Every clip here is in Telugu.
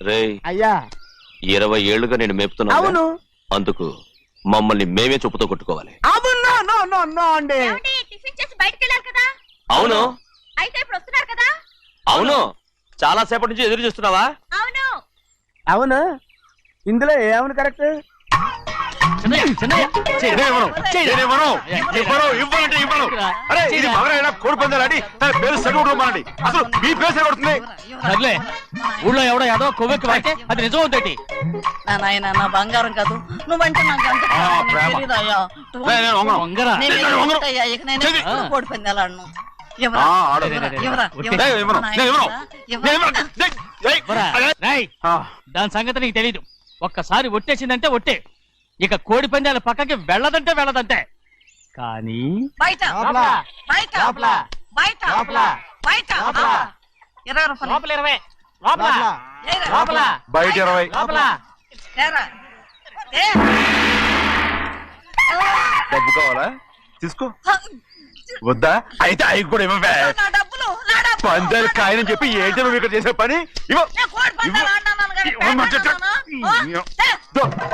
రే అయ్యా 20 ఏళ్లుగా నేను మేపుతున్నా. అవును. అందుకు మమ్మల్ని మేమే చెప్పుతో కొట్టుకోవాలి. అవును నో నో నో అండి. టిఫిన్ చేసి బయటికి వెళ్ళారు కదా. అవును. అయితే ఇప్పుడు వస్తున్నారు కదా. అవును. చాలా సేపటి నుంచి ఎదురు చూస్తున్నావా? అవును. అవును. ఇందులో ఏమని కరెక్ట్? ఊళ్ళో ఎవడో ఏదో కొవ్వెక్కి వాడితే అది నిజం అవుతాయి. నాయన నా బంగారం కాదు నువ్వంటే నాకు అంత తెలీదయ్యా. కోడి పందాలను దాని సంగతి నీకు తెలీదు. ఒక్కసారి ఒట్టేసిందంటే ఒట్టే. ఇక కోడి పందాల పక్కకి వెళ్ళదంటే వెళ్ళదంటే. కానీ బయట బయట బయట బయట 20 రూపాయలు లోపల 20 లోపల లోపల బయట 20 లోపల డబ్బు కావాలా? తీసుకో. వద్దా? అయితే అవి కూడా ఇవ్వవే. పందాలు కాయని చెప్పి ఏంటి నువ్వు ఇక్కడ చేసే పని?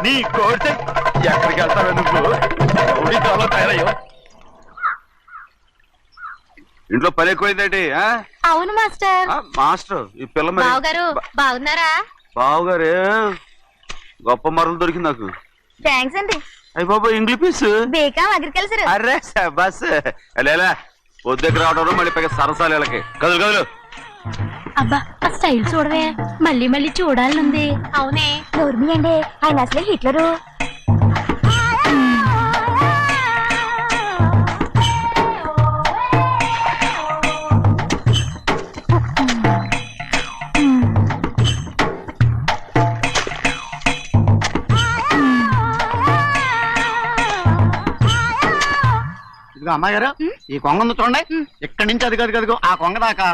నీ కోరితే ఎక్కడికి వెళ్తావే నువ్వు? చాలా తయారయ్యో. ఇంట్లో పని ఎక్కువైందండి. అవును మాస్టర్. మాస్టర్ ఈ పిల్ల బావగారు బాగున్నారా? బావగారే గొప్ప మరలు దొరికింది నాకు. థ్యాంక్స్ అండి. అయ్యి బాబా ఇంగ్లీష్ బీకాం అగ్రికల్చర్. అరే బస్ లేలా పొద్దుకు రావడం మళ్ళీ పైగా సరసాలు వీళ్ళకి. కదులు కదులు. అబ్బా ఆ స్టైల్ చూడవే, మళ్ళీ మళ్ళీ చూడాలనుంది. అవునే నోర్మి అండి, ఆయన అసలే హిట్లరు. అమ్మాయి గారు ఈ కొంగ ఉంది చూడండి. ఇక్కడి నుంచి అది కదిగో ఆ కొంగ దాకా.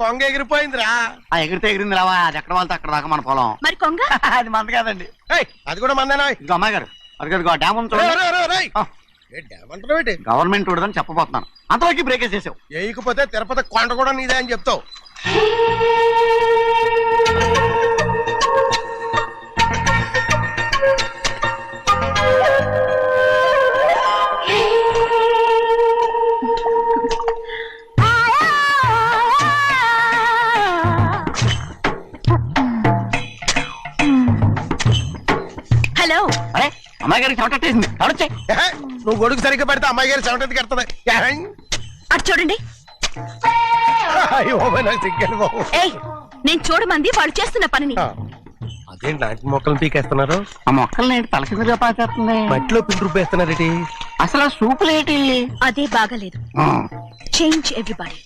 కొంగ ఎగిరిపోయిందిరా. ఆ ఎగిరితే ఎగిరింది రావా, అది ఎక్కడ వాళ్ళతో అక్కడ దాకా మన పొలం. మరి కొంగ అది మంద కాదండి, అది కూడా మందేనా. ఇది అమ్మాయి గారు అది కదిగో ఆ డ్యామ్ ఉంది చూడండి. గవర్నమెంట్ ఉండదని చెప్పబోతున్నాను, అంతవరకు బ్రేక్ వేసేసావు. వేయకపోతే తిరుపతి కొండ కూడా నీదే అని చెప్తావు. హలో. అరే అమ్మాయి గారికి చెమటేసింది, ఎవరొచ్చాయి? నువ్వు గొడుగు సరిగ్గా పెడితే అమ్మాయి గారి చెమటకి ఎడుతుంది. అటు చూడండి. నేను చూడమంది వాళ్ళు చేస్తున్న పనిని. అదేంటి లాంటి మొక్కలను పీకేస్తున్నారు? ఆ మొక్కల్ని ఏంటి తల కిందగా పాకేస్తుంది? మట్టిలో పిండి రూపేస్తున్నారేటి? అసలు ఆ సూపులేటి? అదే బాగలేదు. Change everybody.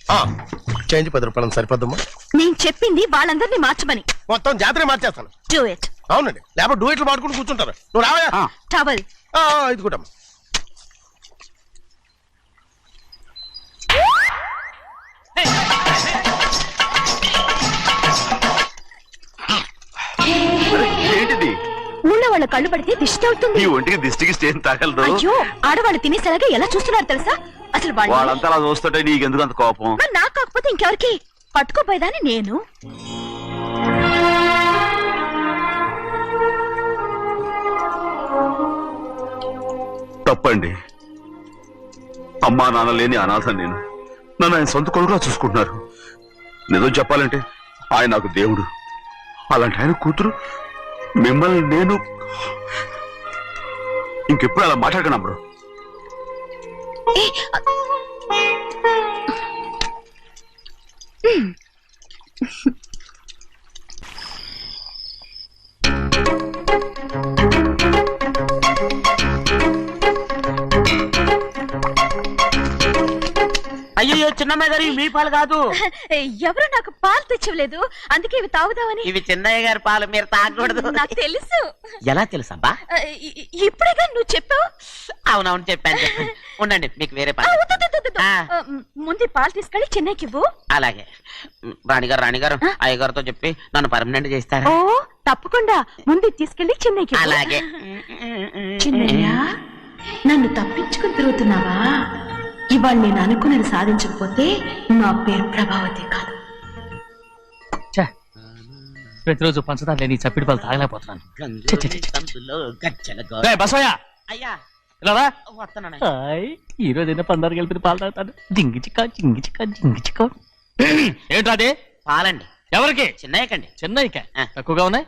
చేంజ్ 10 రూపాయలు సరిపోద్దమ్మా. నేను చెప్పింది వాళ్ళందరినీ మార్చమని. మొత్తం జాతర మార్చేస్తాను. Do it. అవునండి, లేకపోతే డూయిట్లు మాడుకుంటూ కూర్చుంటారు. నువ్వు రావా? టవల్ ఇది కూడా ఏంటిది? ఊళ్ళో వాళ్ళ కళ్ళు పడితే దిష్టి అవుతుంది. ఈ ఒంటికి దిష్టికి స్టేన్ తగలదు. అయ్యో ఆడవాళ్ళు తినేసేలాగా ఎలా చూస్తున్నారు తెలుసా? అసలు వాళ్ళంతా అలా చూస్తుంటే నీకెందుకు అంత కోపం? నాకు కాకపోతే ఇంకెవరికి? పట్టుకోపోయేదాన్ని నేను. తప్పండి. అమ్మా నాన్న లేని అనాథ నేను. నన్ను ఆయన సొంత కొడుకులా చూసుకుంటున్నారు. నిజం చెప్పాలంటే ఆయన నాకు దేవుడు. అలాంటి ఆయన కూతురు మిమ్మల్ని నేను ఇంకెప్పుడు అలా మాట్లాడకను బ్రో. అయ్యో చిన్నమ్మాయి గారు మీ పాలు కాదు. ఎవరు నాకు పాలు తెచ్చలేదు, అందుకే ఇవి తాగుదామని. ఇవి చిన్నయ్య గారి పాలు, మీరు తాగకూడదు. నాకు తెలుసు. ఎలా తెలుసబ్బా? ఇప్పుడేగా నువ్వు చెప్పావు. అవునవును చెప్పాను. ఉండండి మీకు వేరే పాలు. ముందు పాలు తీసుకెళ్ళి చెన్నైకి ఇవ్వు. అలాగే. రాణిగారు అయ్యగారితో చెప్పి నన్ను పర్మనెంట్ చేస్తారా? ఓ తప్పకుండా, ముందు తీసుకెళ్ళి చెన్నైకి. అలాగే. చిన్నయ్య, నన్ను తప్పించుకుని తిరుగుతున్నావా? ఇవాళ నేను అనుకున్నది సాధించకపోతే నా పేరు ప్రభావతి కాదు. ప్రతిరోజు పంచదార లేని ఈ చప్పిడి పాలు తాగలేకపోతున్నాను. ఛీ, ఛీ, ఛీ, ఛీ. రేయ్, బసవయ్య అయ్యా ఇలా రా. వస్తున్నాను. హాయ్, ఈ రోజైనా పందారు కలిపి పాలు తాగుతాను. జింగి చిక్క జింగి చిక్క జింగి చిక్క. ఏంట్రా అది? పాలండి. ఎవరికి? చిన్నయ్యకండి. చెన్నైక ఆ. తక్కువగా ఉన్నాయి.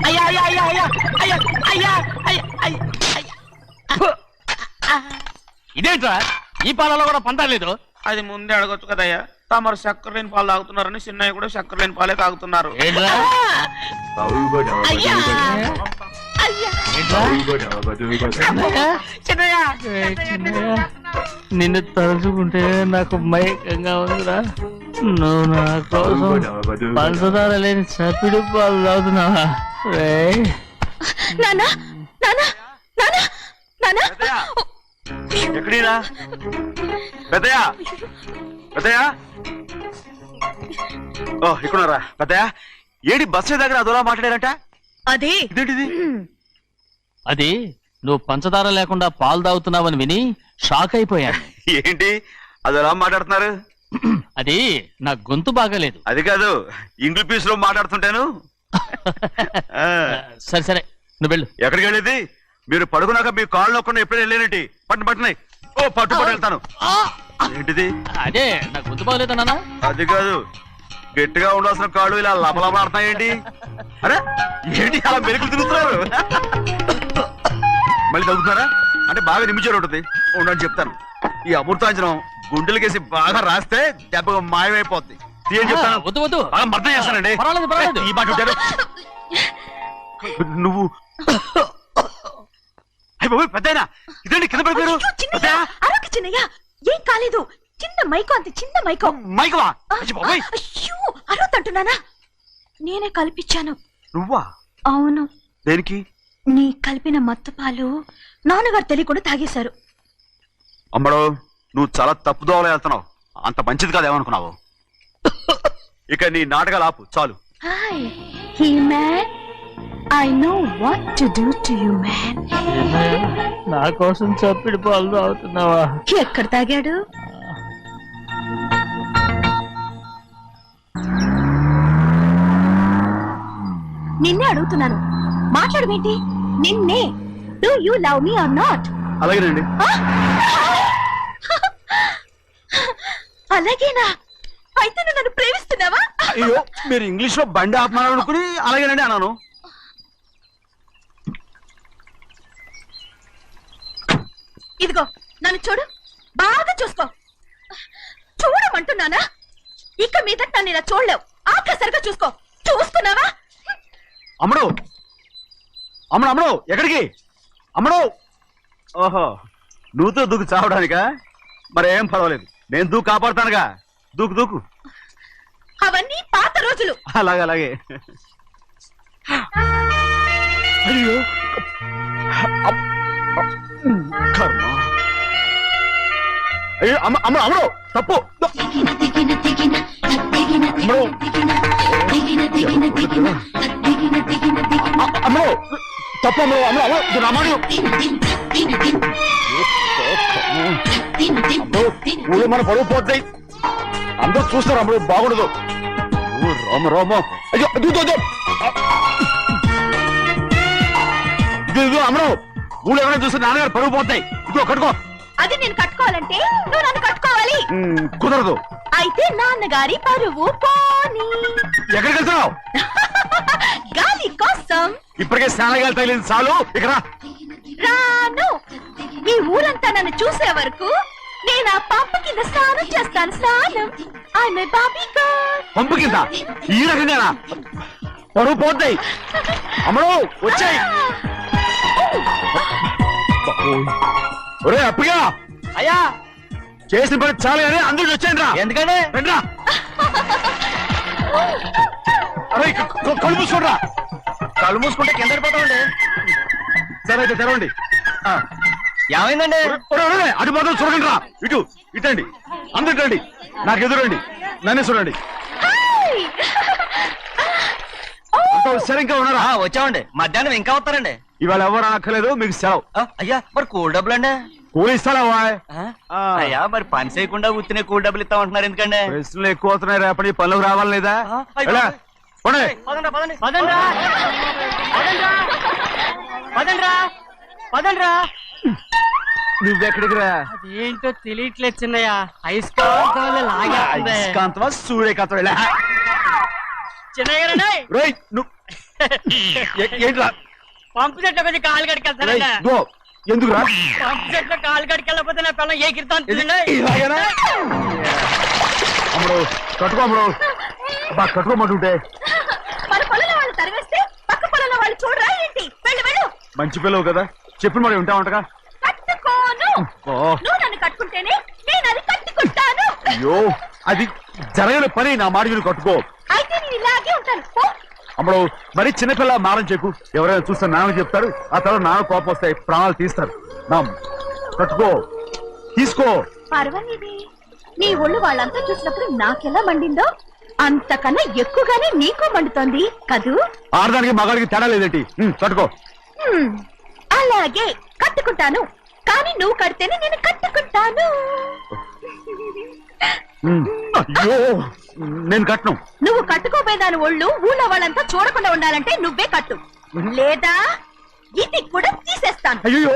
అయ్యా అయ్యా అయ్యా అయ్యా అయ్యా అయ్యా అయ్యా అయ్యా అయ్యా. ఇదేంట్రా, ఈ పాలలో కూడా పందారు లేదు? అది ముందే అడగొచ్చు కదయ్యా. తమరు చక్కెర లేని పాలు తాగుతున్నారని చిన్నయ్య కూడా చక్కెర లేని పాలే తాగుతున్నారు. ఏంట్రా? అయ్యా అయ్యా ఏంట్రా? చిన్నయ్య ఏయ్, చిన్నయ్య, నిన్ను తలుచుకుంటే నాకు మైకంగా ఉందిరా. నువ్వు నా కోసం పంచదార లేని చప్పిడి పాలు తాగుతున్నావా? రేయ్. నానా నానా నానా నానా ఎక్కడీనా పెద్దయా పెద్దయా ఓ ఇక్కడున్నారా పెద్దయా? ఏడి బస్సు దగ్గర అదోలా మాట్లాడారంట. అది ఇదేంటిది? అది నువ్వు పంచదార లేకుండా పాలు తాగుతున్నావని విని షాక్ అయిపోయాను. ఏంటి అదోలా మాట్లాడుతున్నారు? అది నా గొంతు బాగాలేదు. అది కాదు, ఇంగ్లీష్ పీస్ లో మాట్లాడుతుంటాను. ఆ, సరే సరే, నువ్వు వెళ్ళు. ఎక్కడికి వెళ్ళేది? మీరు పడుకున్నాక మీ కాళ్ళు నొక్కకుండా ఎప్పుడైనా వెళ్ళేనంటి? పట్టునాయి. ఓ పట్టు వెళ్తాను. ఏంటిది? అదే నా గొంతు బాగలేదు నాన్న. అది కాదు, గట్టిగా ఉండాల్సిన కాళ్ళు ఇలా లపలపడుతున్నాయేంటి? అరే ఏంటి అలా మెరుకులు తిరుగుతున్నారు? మళ్ళీ తగ్గుతున్నారా? అంటే బాగా నిమిషాలు ఉంటుంది. ఉండని చెప్తాను. ఈ అమృతాంజనం గుండెలకేసి బాగా రాస్తే దెబ్బగా మాయమైపోద్ది. తీయని చెప్తాను. వద్దు వద్దు, బాగా మర్దం చేస్తానండి. పర్వాలేదు పర్వాలేదు. ఈ మాట ఉంటారు నువ్వు. అయ్య బాబోయ్, పెద్దయినా ఇదేంటి కింద పడిపోయారు? పెద్దయ్య, అరొక చిన్నయ్య, ఏం కాలేదు. చిన్న మైకో, అంత చిన్న మైకో. మైకవా? అయ్య బాబోయ్, అయ్యో, అరవతంటున్నానా? నేనే కల్పించాను. నువ్వా? అవును, దేనికి? నీ కలిపిన మత్తు పాలు నాన్నగారు తెలియకుండా తాగేశారు. అమ్మడో, నువ్వు చాలా తప్పుదోవలో వెళ్తున్నావు. అంత మంచిది కాదేమనుకున్నావు? ఇక నీ నాటకాలు ఆపు చాలు. Hi he man, I know what to do to you man. నా కోసం చప్పిడి పాలు తాగుతున్నావా? ఎక్కడ తాగాడు? నిన్నే అడుగుతున్నాను, మాట్లాడమేంటి? నిన్నే. Do you love me or not? అలాగేనండి. అలాగేనా? అయితే నువ్వు నన్ను ప్రేమిస్తున్నావా? అయ్యో, మీరు ఇంగ్లీష్ లో బండి ఆపమాలనుకుని అలాగేనండి అన్నాను. ఇదిగో నన్ను చూడు, బాగా చూసుకో. చూడమంటున్నానా? ఇక మీద నన్ను ఇలా చూడలేవు. ఆఖసరిగా చూసుకో. చూస్తున్నావా? అమ్మడు అమ్మడు అమ్మడు, ఎక్కడికి? అమ్మడు. ఓహో, నువ్వుతో దూకు చావడానికా? మరేం పర్వాలేదు, నేను దూకు కాపాడుతానుగా. దూకు దూకు. అవన్నీ పాత రోజులు. అలాగే అలాగే. అయ్యో కర్మ. అయ్యో అమ్మ అమ్మ అమ్మడు, తప్పు. అమ్మడు అమ్మడు, తప్పు. అమ్మడు అమ్మడు అమ్మడు రామాడు. ఊళ్ళో మన పరువు పోతాయి, అందరూ చూస్తారు. అమ్మడు బాగుండదు. రామ రామ. అయ్యో ఇదిగో అమ్మడు, ఊళ్ళో ఎవరైనా చూస్తే నాన్నగారు పరువు పోతాయి. ఇదిగో కట్టుకో. అది నేను కట్టుకోవాలంటే నువ్వు నన్ను కట్టుకోవాలి. కుదరదు. అయితే నాన్నగారి పరువు పోనీ. ఎక్కడికి వెళ్తున్నావు? గాలి కోసం. ఇప్పటికే స్నానగాలు తగిలింది చాలు. ఇక్కడ రాను. ఈ ఊరంతా నన్ను చూసే వరకు నేను ఆ పంపు కింద స్నానం చేస్తాను. స్నానం. ఐఎమ్ ఏ బాబీ గర్ల్. పంపు కింద ఈ రకంగా పరువు పోతాయి. అమ్మడు వచ్చాయి. ఒరే అప్పగా, అయ్యా చేసిన పని చాలు కానీ అందరికి వచ్చాను రా. ఎందుకంటే రండి రా. అరే కళ్ళు మూసుకోండి. కళ్ళు మూసుకుంటే కింద పడిపోతామండి. సరే అయితే తెరవండి. ఏమైందండి? అటు మాత్రం చూడండి రా. ఇటు ఇటండి, అందరు రండి. నాకు ఎదురండి, నన్నే చూడండి. అంత సరిగ్గా ఉన్నారా? వచ్చామండి. మధ్యాహ్నం ఇంకా వస్తారండి. ఇవాళ ఎవరు అనక్కర్లేదు, మీకు సెలవు. అయ్యా మరి కూల్ డబ్బులు అండి? కూలి ఇస్తారా? అయ్యా మరి పని చేయకుండా ఉత్తినే కూల్ డబ్బులు ఇస్తామంటున్నారు ఎందుకండి? ప్రశ్నలు ఎక్కువ అవుతున్నాయి. రేపటి పనులకు రావాలి లేదా? అయ్యో. పోనీ. నువ్వెక్కడికి రా? ఏంటో తెలియట్లేదు చిన్నయ్య అయస్కాంతం వల్ల లాగేస్తుంది. అయస్కాంతమా సూర్యకాంతం ఇలా? చిన్నయ్య గారండి, రేయ్, ఏంట్రా? పంపు చెట్లు కొంచెం కాలు రేయ్, కడికెళ్తారండి. ఇదిగో, ఎందుకురా? పంపు చెట్లు కాలు కడికెళ్ళకపోతే నా పిల్లలు ఏ కిర్తాను ఇలాగేనా? అమ్ముడు కట్టుకో, అమ్ముడు. అబ్బా కట్టుకోమంటుంటే. మన పొలంలో వాళ్ళు తరివేస్తే పక్క పొలంలో వాళ్ళు చూడరా ఏంటి? వెళ్ళు వెళ్ళు. మంచి పిల్లవు కదా, చెప్పిన మరి ఉంటావంటగా. కట్టుకోను. నువ్వు నన్ను కట్టుకుంటేనే నేను అది కట్టుకుంటాను. అయ్యో, అది జరగని పని. నా మాట మీరు కట్టుకో. అయితే నేను ఇలాగే ఉంటాను. పో. అమ్మడు మరి చిన్నపిల్ల మారం చెప్పు. ఎవరైనా చూస్తే నాన్న చెప్తారు. ఆ తర్వాత నాన్న కోపం వస్తాయి, ప్రాణాలు తీస్తారు. నా కట్టుకో, తీసుకో. పర్వాలేదే, నీ ఒళ్ళు వాళ్ళంతా చూసినప్పుడు నాకెలా మండిందో అంతకన్నా ఎక్కువగానే నీకు మండుతోంది కదూ. ఆడదానికి మగాడికి తేడా లేదేంటి? కట్టుకో. అలాగే కట్టుకుంటాను. కానీ నువ్వు కడితేనే నేను కట్టుకుంటాను. అయ్యో, నేను కట్టను. నువ్వు కట్టుకోపోయేదాని ఒళ్ళు ఊళ్ళో వాళ్ళంతా చూడకుండా ఉండాలంటే నువ్వే కట్టు, లేదా ఇది కూడా తీసేస్తాను. అయ్యో